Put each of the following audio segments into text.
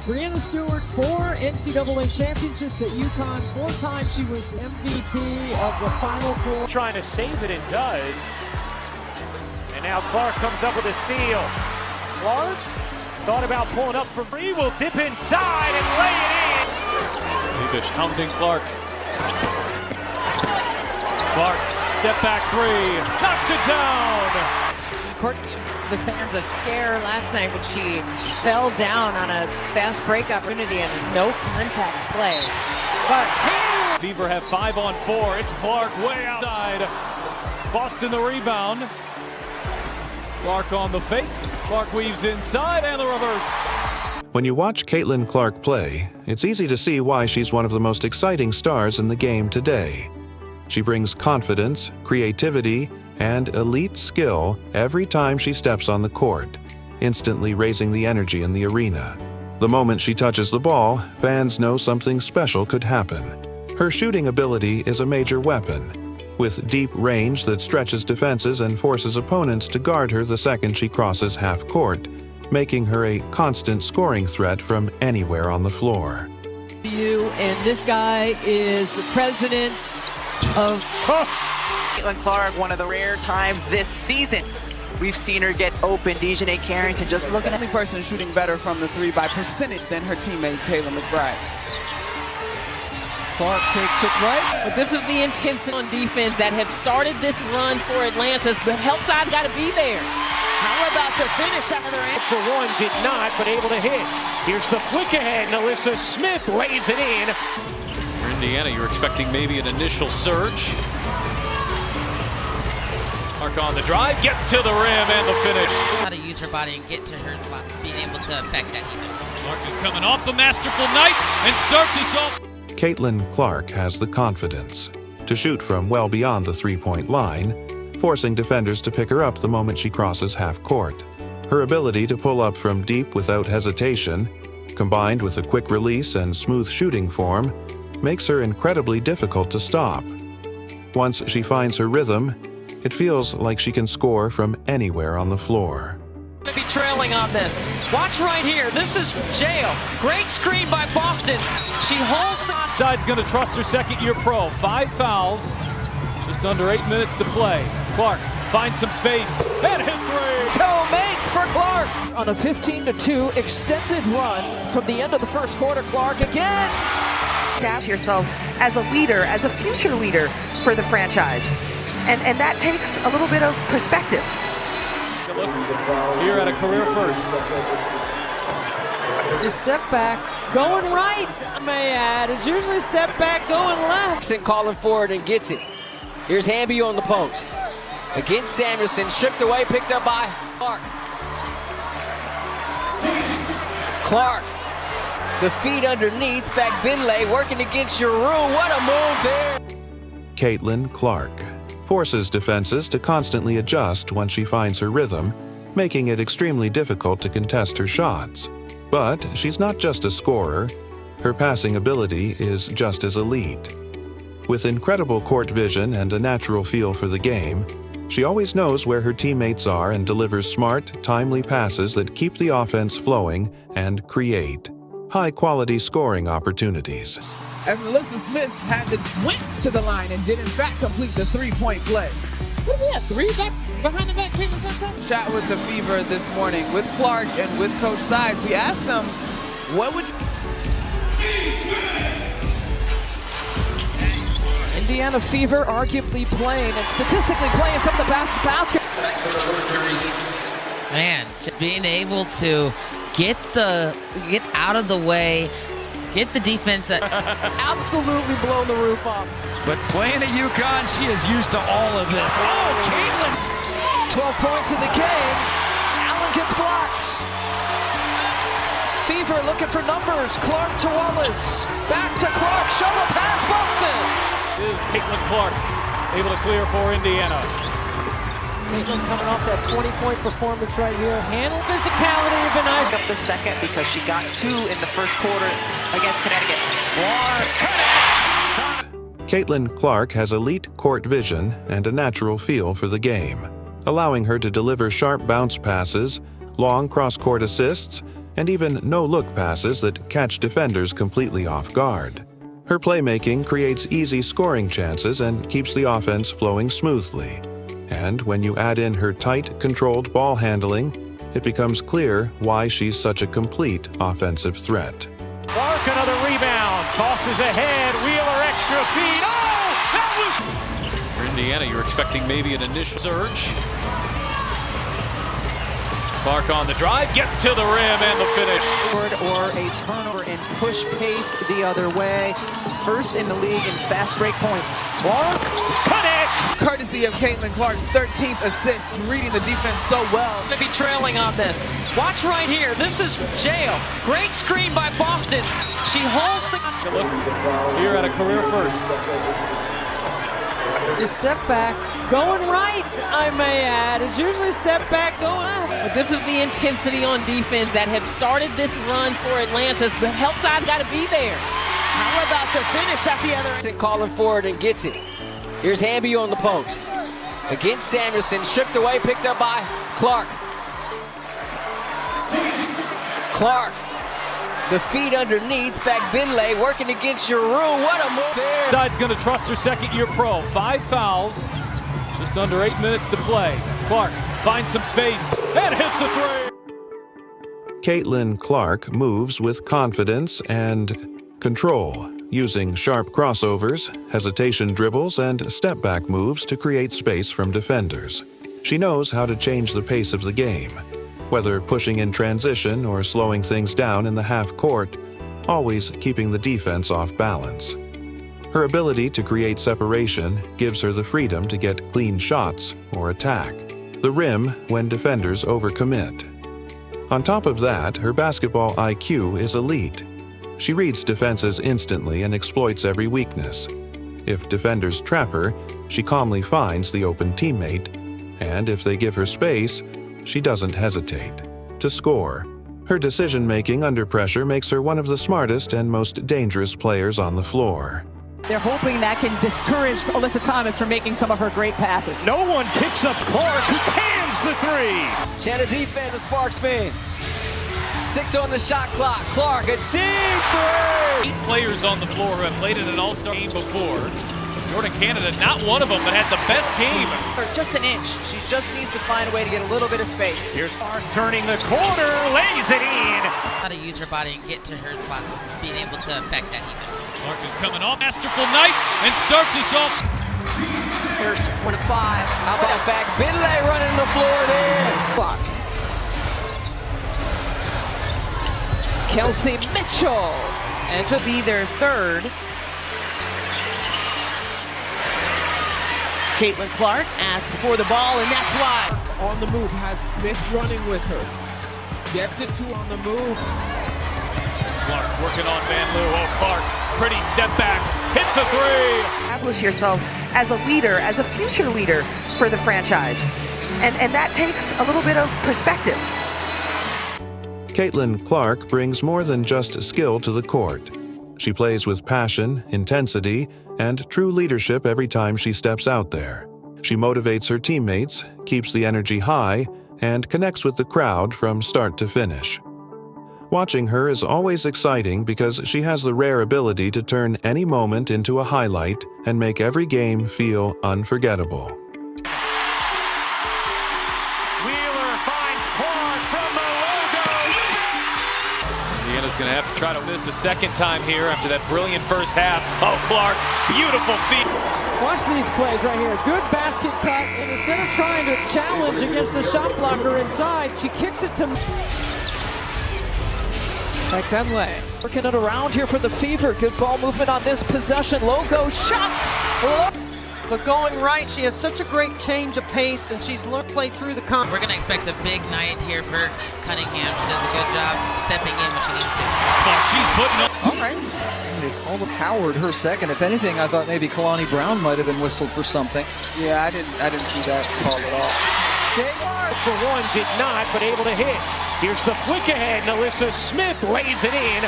Brianna Stewart, 4 NCAA championships at UConn. 4 times she was the MVP of the Final Four. Trying to save it and does. And now Clark comes up with a steal. Clark thought about pulling up from three, will dip inside and lay it in. Levish hounding Clark. Clark, step back three, knocks it down. The fans are scared last night when she fell down on a fast break opportunity and no contact play. But Fever have 5 on 4. It's Clark way outside. Boston the rebound. Clark on the fake. Clark weaves inside and the reverse. When you watch Caitlin Clark play, it's easy to see why she's one of the most exciting stars in the game today. She brings confidence, creativity, and elite skill every time she steps on the court, instantly raising the energy in the arena. The moment she touches the ball, fans know something special could happen. Her shooting ability is a major weapon, with deep range that stretches defenses and forces opponents to guard her the second she crosses half court, making her a constant scoring threat from anywhere on the floor. and this guy is the president of Caitlin Clark, one of the rare times this season we've seen her get open. Dejanay Carrington just looking the only person shooting better from the three by percentage than her teammate Kayla McBride. Clark takes it right. But this is the intensity on defense that has started this run for Atlanta. The help side's got to be there. How about the finish out of their end? For one, did not, but able to hit. Here's the flick ahead. Alyssa Smith lays it in. For Indiana, you're expecting maybe an initial surge. Clark on the drive, gets to the rim and the finish. How to use her body and get to her spot, being able to affect that defense. Clark is coming off the masterful night and starts us off. Caitlin Clark has the confidence to shoot from well beyond the three-point line, forcing defenders to pick her up the moment she crosses half court. Her ability to pull up from deep without hesitation, combined with a quick release and smooth shooting form, makes her incredibly difficult to stop. Once she finds her rhythm, it feels like she can score from anywhere on the floor. Going to be trailing on this. Watch right here. This is jail. Great screen by Boston. She holds the Side's going to trust her second-year pro. 5 fouls. Just under 8 minutes to play. Clark finds some space and hit three. Go make for Clark on a 15-2 extended run from the end of the first quarter. Clark again. Establish yourself as a leader, as a future leader for the franchise. And that takes a little bit of perspective. Look here at a career first. Just step back, going right, I may add. It's usually step back, going left. Calling forward and gets it. Here's Hamby on the post. Against Samuelson, stripped away, picked up by Clark. Clark, the feet underneath, back Binley working against your room. What a move there. Caitlin Clark forces defenses to constantly adjust once she finds her rhythm, making it extremely difficult to contest her shots. But she's not just a scorer, her passing ability is just as elite. With incredible court vision and a natural feel for the game, she always knows where her teammates are and delivers smart, timely passes that keep the offense flowing and create high-quality scoring opportunities. As Alyssa Smith went to the line and did in fact complete the three-point play. What do we have? 3 back behind the back. Chat with the Fever this morning with Clark and with Coach Sides. We asked them, what would Indiana Fever arguably playing and statistically playing some of the best basket. Man, just being able to get out of the way, get the defense. Absolutely blown the roof off. But playing at UConn, she is used to all of this. Oh, Caitlin! 12 points in the game. Allen gets blocked. Fever looking for numbers. Clark to Wallace. Back to Clark. Shovel pass Boston. Is Caitlin Clark able to clear for Indiana? Caitlin coming off that 20-point performance right here. Handle physicality would be nice. Up the second because she got 2 in the first quarter against Connecticut. Clark connects. Caitlin Clark has elite court vision and a natural feel for the game, allowing her to deliver sharp bounce passes, long cross-court assists, and even no-look passes that catch defenders completely off guard. Her playmaking creates easy scoring chances and keeps the offense flowing smoothly. And when you add in her tight, controlled ball handling, it becomes clear why she's such a complete offensive threat. Clark, another rebound, tosses ahead, Wheeler extra feed. Oh, that was... For Indiana, you're expecting maybe an initial surge. Clark on the drive, gets to the rim and the finish. Or a turnover and push pace the other way. First in the league in fast break points. Clark connects. Courtesy of Caitlin Clark's 13th assist, reading the defense so well. To be trailing on this. Watch right here. This is Jail. Great screen by Boston. She holds the... Here at a career first. Just step back. Going right, I may add. It's usually step back, going left. But this is the intensity on defense that has started this run for Atlanta. The help side's got to be there. How about the finish at the other end? Calling forward and gets it. Here's Hamby on the post. Against Samuelson, stripped away, picked up by Clark. Clark. The feet underneath, back Binley working against your room. What a move there. Side's going to trust her second-year pro. 5 fouls, just under 8 minutes to play. Clark finds some space and hits a three. Caitlin Clark moves with confidence and control, using sharp crossovers, hesitation dribbles, and step-back moves to create space from defenders. She knows how to change the pace of the game, whether pushing in transition or slowing things down in the half court, always keeping the defense off balance. Her ability to create separation gives her the freedom to get clean shots or attack the rim when defenders overcommit. On top of that, her basketball IQ is elite. She reads defenses instantly and exploits every weakness. If defenders trap her, she calmly finds the open teammate, and if they give her space, she doesn't hesitate to score. Her decision-making under pressure makes her one of the smartest and most dangerous players on the floor. They're hoping that can discourage Alyssa Thomas from making some of her great passes. No one picks up Clark, who cans the three. Channel defense, the Sparks fans. 6 on the shot clock. Clark, a deep three. 8 players on the floor who have played in an all-star game before. Jordan Canada, not one of them, but had the best game. Just an inch. She just needs to find a way to get a little bit of space. Here's Clark turning the corner, lays it in. How to use her body and get to her spots, being able to affect that defense. Clark is coming off. Masterful night and starts us off. Here's just 1 of 5. How about back Binley running the floor there? Clock. Kelsey Mitchell. And to be their third. Caitlin Clark asks for the ball, and that's why. On the move, has Smith running with her. Gets it to on the move. Clark working on Van Loo. Oh, Clark, pretty step back, hits a three. Establish yourself as a leader, as a future leader for the franchise. And that takes a little bit of perspective. Caitlin Clark brings more than just skill to the court. She plays with passion, intensity, and true leadership every time she steps out there. She motivates her teammates, keeps the energy high, and connects with the crowd from start to finish. Watching her is always exciting because she has the rare ability to turn any moment into a highlight and make every game feel unforgettable. Wheeler finds Clark from the logo. Indiana's going to have to try to win this a second time here after that brilliant first half. Oh, Clark, beautiful feet. Watch these plays right here. Good basket cut, and instead of trying to challenge against the shot blocker inside, she kicks it to McKinley. Working it around here for the Fever. Good ball movement on this possession. Logo shot left, but going right. She has such a great change of pace, and she's learned to play through the We're going to expect a big night here for Cunningham. She does a good job stepping in when she needs to. Clark, she's putting up. All right. They called Howard her second. If anything, I thought maybe Kalani Brown might have been whistled for something. Yeah, I didn't see that call at all. Clark, for one, did not, but able to hit. Here's the flick ahead, and Alyssa Smith lays it in.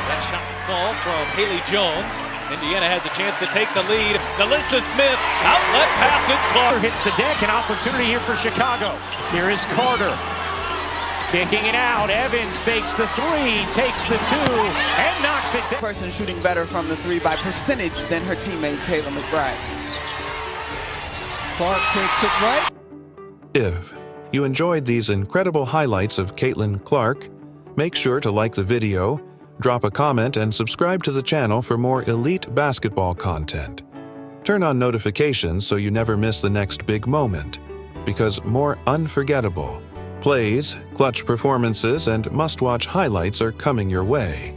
That shot will fall from Haley Jones. Indiana has a chance to take the lead. Alyssa Smith, outlet pass, it's Clark. Hits the deck, an opportunity here for Chicago. Here is Carter. Kicking it out, Evans fakes the three, takes the two, and knocks it down. Person shooting better from the three by percentage than her teammate Kayla McBride. Clark takes it right. If you enjoyed these incredible highlights of Caitlin Clark, make sure to like the video, drop a comment, and subscribe to the channel for more elite basketball content. Turn on notifications so you never miss the next big moment, because more unforgettable plays, clutch performances, and must-watch highlights are coming your way.